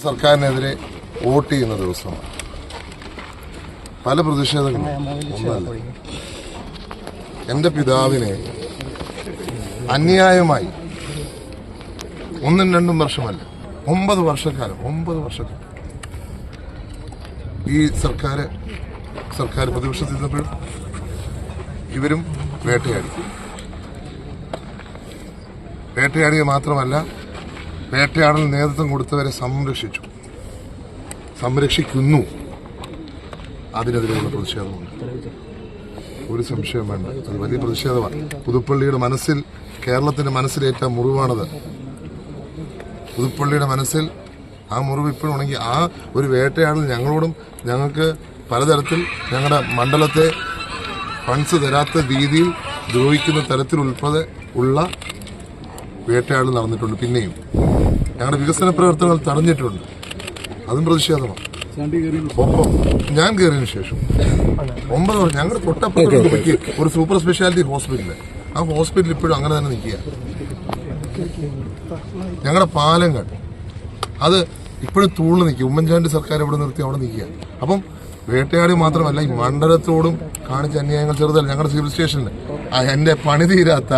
സർക്കാരിനെതിരെ വോട്ട് ചെയ്യുന്ന ദിവസമാണ്. പല പ്രതിഷേധങ്ങളും. ഒന്നല്ല, എന്റെ പിതാവിനെ അന്യായമായി 1-2 വർഷമല്ല 9 വർഷക്കാലം ഈ സർക്കാർ പ്രതിപക്ഷത്തിൽ നിന്നപ്പോഴും ഇവരും വേട്ടയാടിയ മാത്രമല്ല, വേട്ടയാടൽ നേതൃത്വം കൊടുത്തവരെ സംരക്ഷിക്കുന്നു. അതിനെതിരെയുള്ള പ്രതിഷേധമുണ്ട്, ഒരു സംശയം വേണ്ട. അത് വലിയ പ്രതിഷേധമാണ്. പുതുപ്പള്ളിയുടെ മനസ്സിൽ, കേരളത്തിന്റെ മനസ്സിലേറ്റ മുറിവാണത്. പുതുപ്പള്ളിയുടെ മനസ്സിൽ ആ മുറിവ് ഇപ്പോഴും ഉണ്ടെങ്കിൽ ആ ഒരു വേട്ടയാടൽ ഞങ്ങൾക്ക് പലതരത്തിൽ ഞങ്ങളുടെ മണ്ഡലത്തെ ഫണ്ട്സ് തരാത്ത രീതിയിൽ ദ്രോഹിക്കുന്ന തരത്തിൽ ഉൾപ്പെടെ ഉള്ള വേട്ടയാടൽ നടന്നിട്ടുണ്ട്. പിന്നെയും ഞങ്ങളുടെ വികസന പ്രവർത്തനങ്ങൾ തടഞ്ഞിട്ടുണ്ട്. അതും പ്രതിഷേധമാണ്. ഒപ്പം ഞാൻ കയറിയതിനു ശേഷം 9 വർഷം ഞങ്ങളുടെ തൊട്ടപ്പുറത്ത് ഒരു സൂപ്പർ സ്പെഷ്യാലിറ്റി ഹോസ്പിറ്റല്, ആ ഹോസ്പിറ്റൽ ഇപ്പോഴും അങ്ങനെ തന്നെ നിൽക്കുക. ഞങ്ങളുടെ പാലങ്ങൾ അത് ഇപ്പോഴും തൂള് നിൽക്കുക. ഉമ്മൻചാണ്ടി സർക്കാർ എവിടെ നിർത്തി അവിടെ നിൽക്കുക. അപ്പം വേട്ടയാടി മാത്രമല്ല, ഈ മണ്ഡലത്തോടും കാണിച്ച അന്യായങ്ങൾ ചെറുതല്ല. ഞങ്ങളുടെ സിവിൽ സ്റ്റേഷനിൽ എന്റെ പണി തീരാത്ത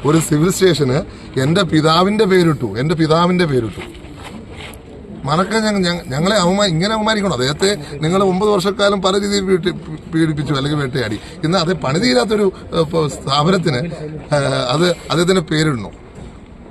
ഒരു സിവിൽ സ്റ്റേഷന് എന്റെ പിതാവിന്റെ പേരിട്ടു. മനക്ക ഞങ്ങളെ ഇങ്ങനെ അവമാനിക്കണം. അദ്ദേഹത്തെ നിങ്ങൾ 9 വർഷക്കാലം പല രീതിയിൽ പീഡിപ്പിച്ചു അല്ലെങ്കിൽ വേട്ടയാടി. ഇന്ന് അത് പണി തീരാത്തൊരു സ്ഥാപനത്തിന് അത് അദ്ദേഹത്തിന്റെ പേരിടണം.